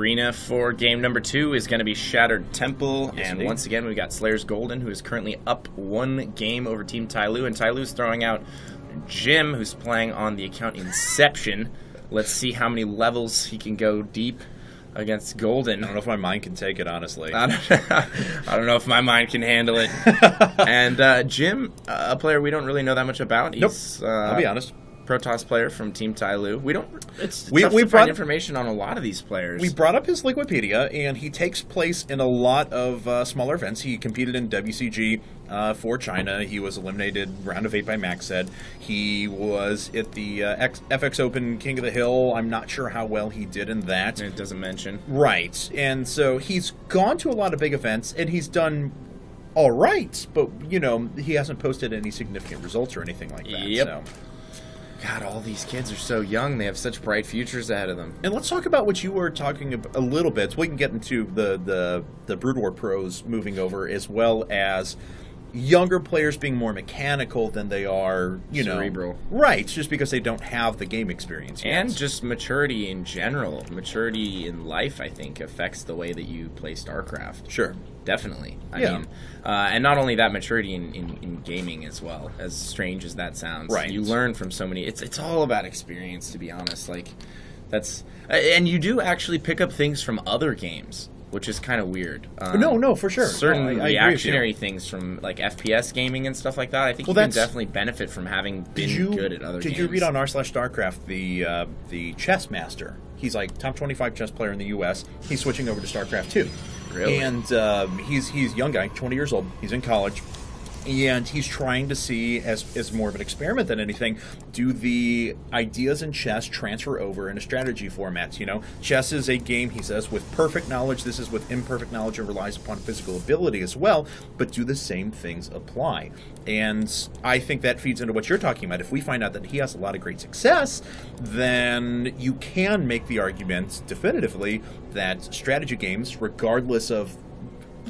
Arena for game number 2 is going to be Shattered Temple, Yes, and indeed. once again we've got SlayerS.Golden, who is currently up 1 game over Team TyLoo, and TyLoo's throwing out Jim, who's playing on the account Inception. Let's see how many levels he can go deep against Golden. I don't know if my mind can take it, honestly. I don't know if my mind can handle it. And Jim, a player we don't really know that much about. He's, I'll be honest. Protoss player from Team TyLoo. We don't. It's We tough to brought- find information on a lot of these players. We brought up his Wikipedia, and he takes place in a lot of smaller events. He competed in WCG for China. He was eliminated round of 8 by Maxed. He was at the FX Open King of the Hill. I'm not sure how well he did in that. It doesn't mention. Right. And so he's gone to a lot of big events, and he's done all right, but, you know, he hasn't posted any significant results or anything like that. Yep. So. God, all these kids are so young. They have such bright futures ahead of them. And let's talk about what you were talking about a little bit. So we can get into the Brood War pros moving over, as well as younger players being more mechanical than they are, Cerebral. Right, just because they don't have the game experience yet. And just maturity in general. Maturity in life, I think, affects the way that you play StarCraft. Sure. Definitely. I Yeah. mean, and not only that, maturity in gaming as well, as strange as that sounds. Right. You learn from so many. It's all about experience, to be honest. Like, that's... And you do actually pick up things from other games, which is kind of weird. No, for sure. Certain No, I agree with you. reactionary things from, like, FPS gaming and stuff like that, I think you can definitely benefit from having been good at other games. Did you read on r/StarCraft the chess master? He's like top 25 chess player in the U.S. He's switching over to StarCraft 2. Really? And he's a young guy, 20 years old. He's in college. And he's trying to see, as more of an experiment than anything, do the ideas in chess transfer over into strategy formats? You know, chess is a game, he says, with perfect knowledge. This is with imperfect knowledge and relies upon physical ability as well. But do the same things apply? And I think that feeds into what you're talking about. If we find out that he has a lot of great success, then you can make the argument definitively that strategy games, regardless of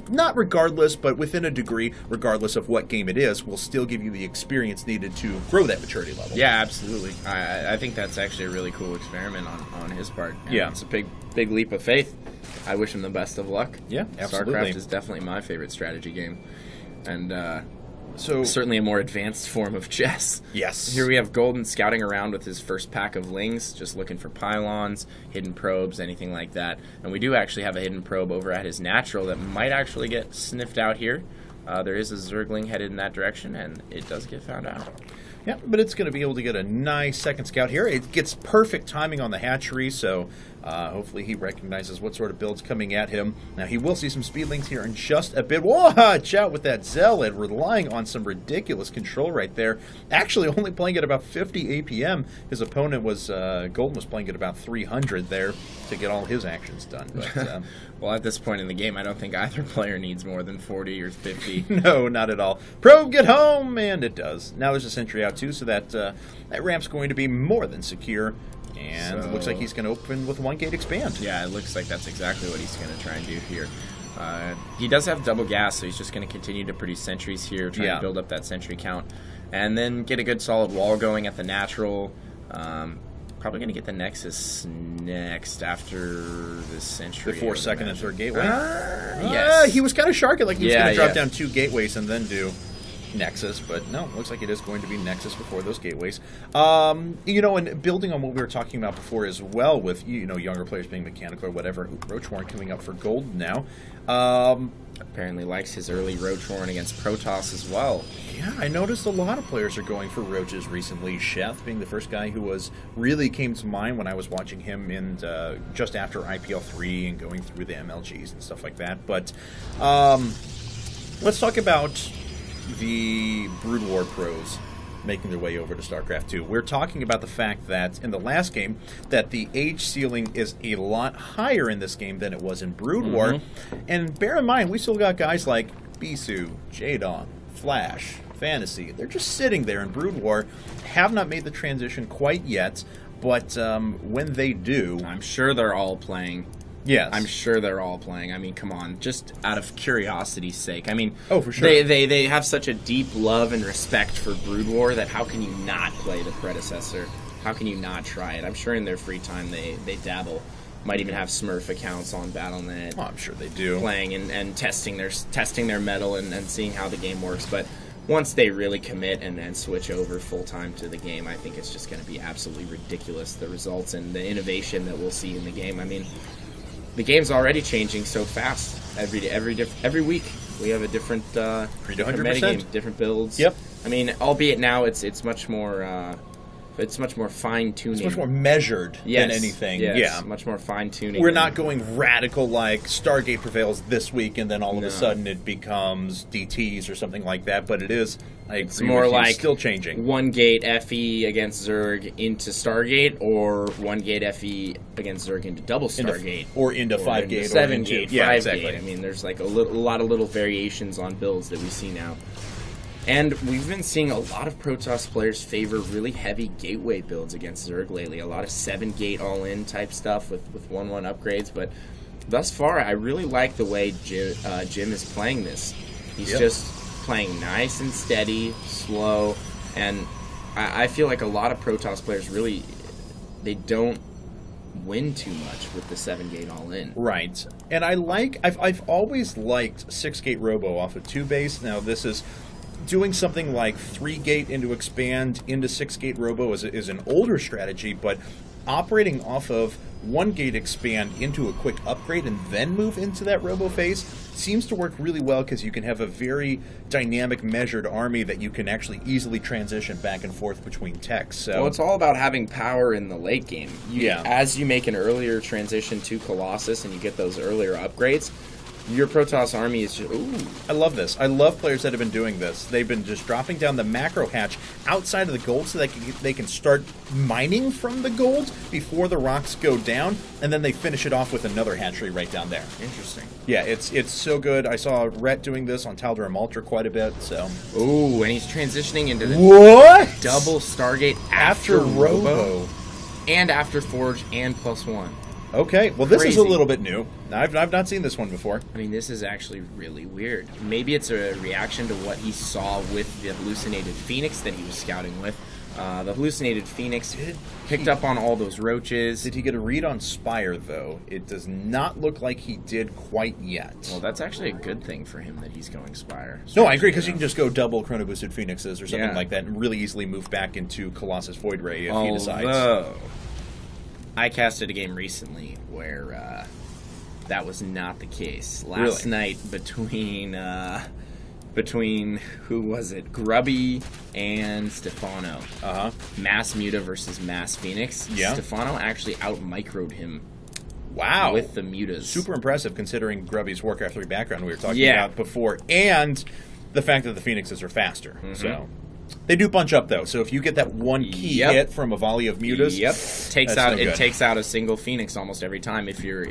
not regardless, but within a degree, regardless of what game it is, will still give you the experience needed to grow that maturity level. Yeah, absolutely. I think that's actually a really cool experiment on his part. And Yeah. it's a big leap of faith. I wish him the best of luck. Yeah, absolutely. StarCraft is definitely my favorite strategy game. And So certainly a more advanced form of chess. yes, Here we have Golden scouting around with his first pack of lings, just looking for pylons, hidden probes, anything like that. And we do actually have a hidden probe over at his natural that might actually get sniffed out here. There is a Zergling headed in that direction, and it does get found out. Yeah, but it's going to be able to get a nice second scout here. It gets perfect timing on the hatchery, so hopefully he recognizes what sort of build's coming at him. Now, he will see some speedlings here in just a bit. Watch out with that Zealot, relying on some ridiculous control right there. Actually, only playing at about 50 APM. His opponent was, Golden was playing at about 300 there to get all his actions done. But, Well, at this point in the game, I don't think either player needs more than 40 or 50. no, not at all. Probe, get home! And it does. Now there's a sentry out, too, so that ramp's going to be more than secure. And it looks like he's going to open with 1 gate expand. Yeah, it looks like that's exactly what he's going to try and do here. He does have double gas, so he's just going to continue to produce sentries here, try to build up that sentry count, and then get a good solid wall going at the natural. Probably going to get the Nexus next after the sentry. Before second and third gateway. Yes. He was kind of sharking, like he was going to drop yeah. down 2 gateways and then do Nexus, but no, looks like it is going to be Nexus before those gateways. And building on what we were talking about before as well, with younger players being mechanical or whatever, Roachhorn coming up for gold now. Apparently likes his early Roachhorn against Protoss as well. Yeah, I noticed a lot of players are going for Roaches recently. Chef being the first guy who really came to mind when I was watching him in just after IPL 3 and going through the MLGs and stuff like that. But let's talk about the Brood War pros making their way over to StarCraft 2. We're talking about the fact that in the last game that the age ceiling is a lot higher in this game than it was in Brood War. And bear in mind, we still got guys like Bisu, Jaedong, Flash, Fantasy. They're just sitting there in Brood War, have not made the transition quite yet, but when they do... I'm sure they're all playing. Yes. I'm sure they're all playing. I mean, come on, just out of curiosity's sake. I mean, oh, for sure. They have such a deep love and respect for Brood War that how can you not play the predecessor? How can you not try it? I'm sure in their free time they dabble. Might even have Smurf accounts on Battle.net. Oh, I'm sure they do. Playing and testing their metal and seeing how the game works. But once they really commit and then switch over full-time to the game, I think it's just going to be absolutely ridiculous, the results and the innovation that we'll see in the game. I mean, the game's already changing so fast. Every week we have a different metagame, different builds. Yep. I mean, albeit now it's much more fine-tuning. It's much more measured than anything. Yes, yeah, much more fine-tuning. We're not going radical like Stargate prevails this week and then all of a sudden it becomes DTs or something like that, but it is, it's more like still changing. 1 gate FE against Zerg into Stargate, or 1 gate FE against Zerg into double Stargate. Or into 5 gate. 7 gate, 5 exactly. gate. I mean, there's like a lot of little variations on builds that we see now. And we've been seeing a lot of Protoss players favor really heavy gateway builds against Zerg lately. A lot of 7-gate all-in type stuff with 1/1 upgrades. But thus far, I really like the way Jim is playing this. He's just playing nice and steady, slow, and I feel like a lot of Protoss players really, they don't win too much with the 7-gate all-in. Right. And I've always liked 6-gate robo off of 2 base. Now this is doing something like 3-gate into expand into 6-gate robo is an older strategy, but operating off of 1-gate expand into a quick upgrade and then move into that robo phase seems to work really well because you can have a very dynamic, measured army that you can actually easily transition back and forth between techs. So, well, it's all about having power in the late game. As you make an earlier transition to Colossus and you get those earlier upgrades, your Protoss army is just, ooh. I love this. I love players that have been doing this. They've been just dropping down the macro hatch outside of the gold so that they can start mining from the gold before the rocks go down, and then they finish it off with another hatchery right down there. Interesting. Yeah, it's so good. I saw Rhett doing this on TyLoo.Jim Ultra quite a bit. So. Ooh, and he's transitioning into the double Stargate after Robo and after Forge and +1. Okay, well this is a little bit new. I've not seen this one before. I mean, this is actually really weird. Maybe it's a reaction to what he saw with the hallucinated Phoenix that he was scouting with. The hallucinated Phoenix picked up on all those roaches. Did he get a read on Spire, though? It does not look like he did quite yet. Well, that's actually a good thing for him that he's going Spire. No, I agree, because you can just go double Chrono Boosted Phoenixes or something like that and really easily move back into Colossus Void Ray if he decides. I casted a game recently where that was not the case. Last night between who was it? Grubby and Stefano. Mass Muta versus Mass Phoenix. Yeah. Stefano actually out-microed him. Wow. With the mutas. Super impressive considering Grubby's Warcraft 3 background we were talking about before, and the fact that the Phoenixes are faster. So they do bunch up though. So if you get that one key hit from a volley of mutas, it takes out a single Phoenix almost every time if your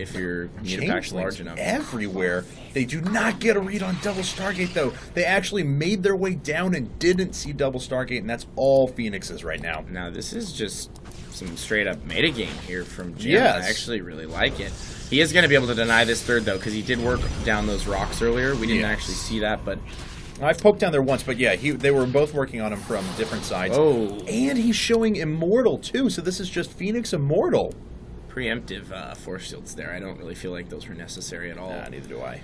muta pack's large enough. Everywhere. They do not get a read on double Stargate though. They actually made their way down and didn't see double Stargate, and that's all Phoenixes right now. Now this is just some straight up metagame here from Jim. Yes. I actually really like it. He is going to be able to deny this third though, because he did work down those rocks earlier. We didn't actually see that, but I've poked down there once, but yeah, they were both working on him from different sides. Oh. And he's showing Immortal, too, so this is just Phoenix Immortal. Preemptive force shields there. I don't really feel like those were necessary at all. Nah, neither do I.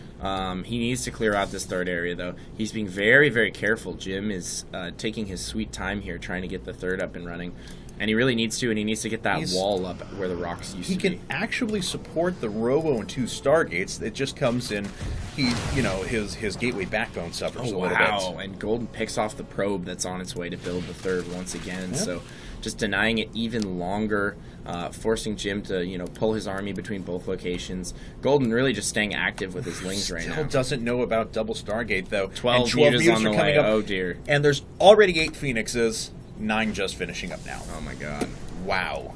He needs to clear out this third area, though. He's being very, very careful. Jim is taking his sweet time here, trying to get the third up and running. And he really needs to, and he needs to get that wall up where the rocks used to be. He can actually support the Robo and 2 Stargates. It just comes in, his gateway backbone suffers a little bit. Wow, and Golden picks off the probe that's on its way to build the third once again. So just denying it even longer, forcing Jim to, pull his army between both locations. Golden really just staying active with his lings right now. Still doesn't know about double Stargate, though. 12 mutas on the way. Up, oh, dear. And there's already 8 Phoenixes. 9 just finishing up now. Oh my god. Wow.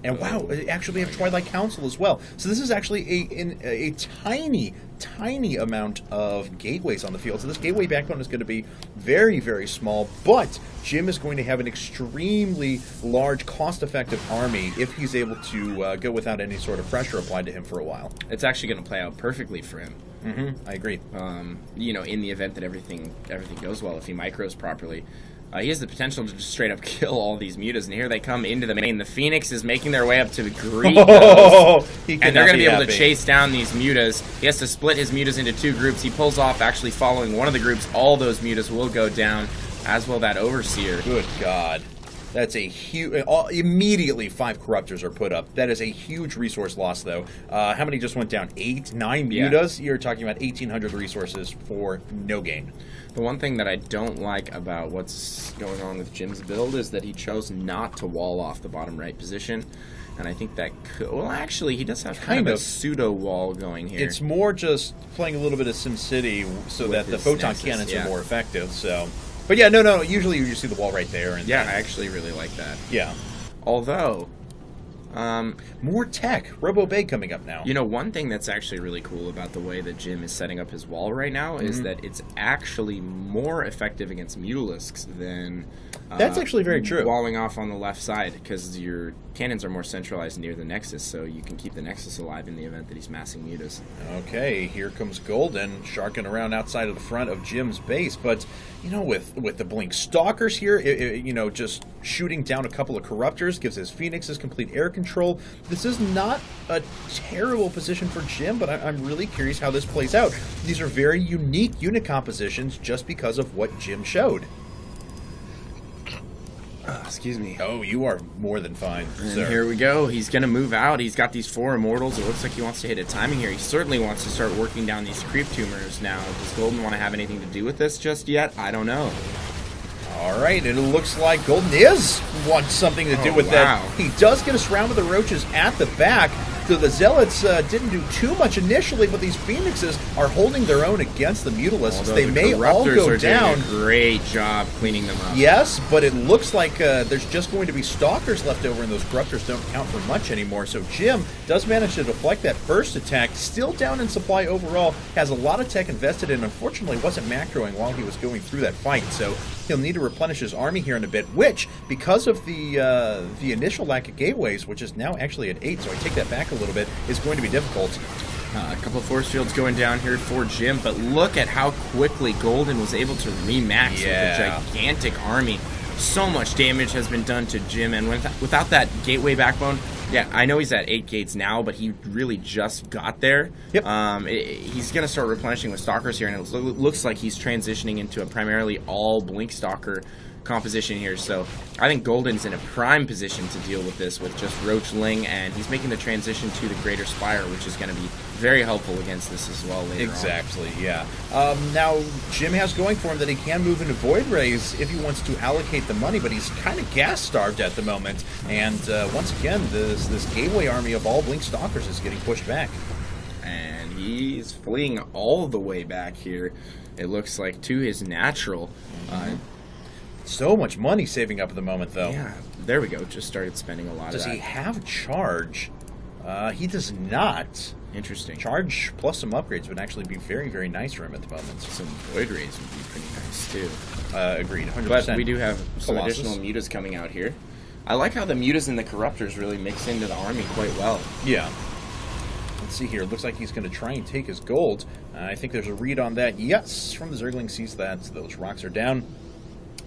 And wow, actually we have Twilight Council as well. So this is actually a tiny, tiny amount of gateways on the field. So this gateway backbone is going to be very, very small, but Jim is going to have an extremely large, cost-effective army if he's able to go without any sort of pressure applied to him for a while. It's actually going to play out perfectly for him. I agree. In the event that everything goes well, if he micros properly. He has the potential to just straight up kill all these mutas, and here they come into the main. The Phoenix is making their way up to greet those, and they're going to be able to chase down these mutas. He has to split his mutas into 2 groups. He pulls off actually following one of the groups. All those mutas will go down, as will that Overseer. Good God. That's a huge... immediately 5 Corruptors are put up. That is a huge resource loss, though. How many just went down? 8, 9 mutas? You're talking about 1,800 resources for no gain. The one thing that I don't like about what's going on with Jim's build is that he chose not to wall off the bottom right position. And I think that could... Well, actually, he does have kind of a pseudo-wall going here. It's more just playing a little bit of SimCity so that the photon cannons are more effective, so... But yeah, no. Usually you just see the wall right there. And yeah, I actually really like that. Yeah. Although... more tech. Robo Bay coming up now. You know, one thing that's actually really cool about the way that Jim is setting up his wall right now is that it's actually more effective against Mutalisks than... that's actually very true. Walling off on the left side, because your cannons are more centralized near the Nexus, so you can keep the Nexus alive in the event that he's massing mutas. Okay, here comes Golden, sharking around outside of the front of Jim's base, but, you know, with the Blink Stalkers here, you know, just shooting down a couple of Corruptors, gives his Phoenixes complete air control. This is not a terrible position for Jim, but I'm really curious how this plays out. These are very unique unit compositions just because of what Jim showed. Excuse me. Oh, you are more than fine, sir. Here we go. He's going to move out. He's got these 4 Immortals. It looks like he wants to hit a timing here. He certainly wants to start working down these creep tumors now. Does Golden want to have anything to do with this just yet? I don't know. All right, it looks like Golden wants something to do with that. He does get us around with the Roaches at the back. So the Zealots didn't do too much initially, but these Phoenixes are holding their own against the Mutalisks. They may all go down. Doing a great job cleaning them up. Yes, but it looks like there's just going to be Stalkers left over, and those Corruptors don't count for much anymore. So Jim does manage to deflect that first attack. Still down in supply overall. Has a lot of tech invested in. Unfortunately, wasn't macroing while he was going through that fight. So he'll need to replenish his army here in a bit, which, because of the initial lack of gateways, which is now actually at 8, so I take that back a little bit, is going to be difficult. A couple of force fields going down here for Jim, but look at how quickly Golden was able to remax with a gigantic army. So much damage has been done to Jim, and without that gateway backbone, yeah, I know he's at 8 gates now, but he really just got there. Yep. He's going to start replenishing with Stalkers here, and it looks like he's transitioning into a primarily all Blink Stalker composition here, so I think Golden's in a prime position to deal with this with just Roach Ling, and he's making the transition to the Greater Spire, which is going to be very helpful against this as well later on. Yeah. Now, Jim has going for him that he can move into Void Rays if he wants to allocate the money, but he's kind of gas-starved at the moment, and once again, this Gateway army of all Blink Stalkers is getting pushed back. And he's fleeing all the way back here, it looks like, to his natural. So much money saving up at the moment, though. Yeah, there we go. Just started spending a lot of that. Does he have charge? He does not. Interesting. Charge plus some upgrades would actually be very, very nice for him at the moment. Some Void Rays would be pretty nice, too. Agreed, 100%. But we do have some additional mutas coming out here. I like how the mutas and the Corruptors really mix into the army quite well. Yeah. Let's see here. It looks like he's going to try and take his gold. I think there's a read on that. Yes, from the Zergling sees that those rocks are down.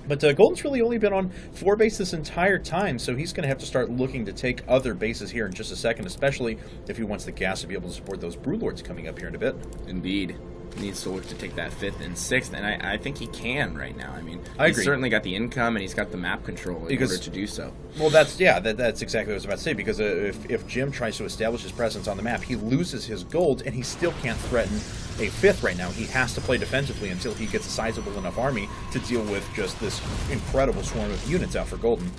But Golden's really only been on 4 bases this entire time, so he's going to have to start looking to take other bases here in just a second, especially if he wants the gas to be able to support those Broodlords coming up here in a bit. Indeed. Needs to look to take that 5th and 6th, and I think he can right now. I mean, I he's agree. Certainly got the income, and he's got the map control in order to do so. Well, that's exactly what I was about to say, because if Jim tries to establish his presence on the map, he loses his gold, and he still can't threaten a 5th right now. He has to play defensively until he gets a sizable enough army to deal with just this incredible swarm of units out for Golden.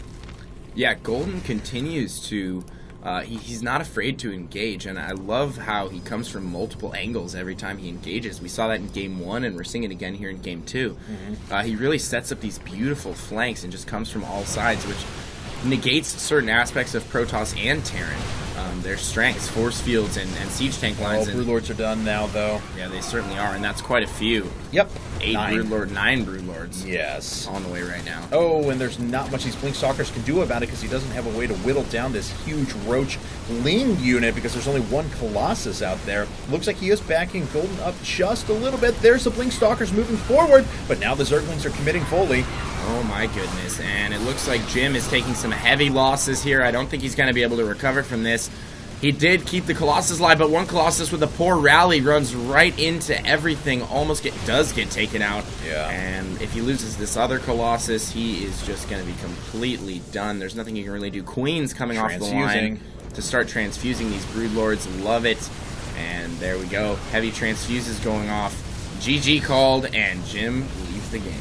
Yeah, Golden continues to... he's not afraid to engage, and I love how he comes from multiple angles every time he engages. We saw that in Game 1, and we're seeing it again here in Game 2. He really sets up these beautiful flanks and just comes from all sides, which negates certain aspects of Protoss and Terran. Their strengths, force fields, and siege tank lines. All Broodlords are done now, though. Yeah, they certainly are, and that's quite a few. Yep. 9 Broodlords. Yes. On the way right now. Oh, and there's not much these Blink Stalkers can do about it because he doesn't have a way to whittle down this huge Roach Ling unit because there's only one Colossus out there. Looks like he is backing Golden up just a little bit. There's the Blink Stalkers moving forward, but now the Zerglings are committing fully. Oh my goodness, and it looks like Jim is taking some heavy losses here. I don't think he's going to be able to recover from this. He did keep the Colossus alive, but one Colossus with a poor rally runs right into everything, does get taken out. Yeah. And if he loses this other Colossus, he is just going to be completely done. There's nothing he can really do. Queen's coming off the line to start transfusing these Broodlords. Love it. And there we go. Heavy transfuses going off. GG called, and Jim leaves the game.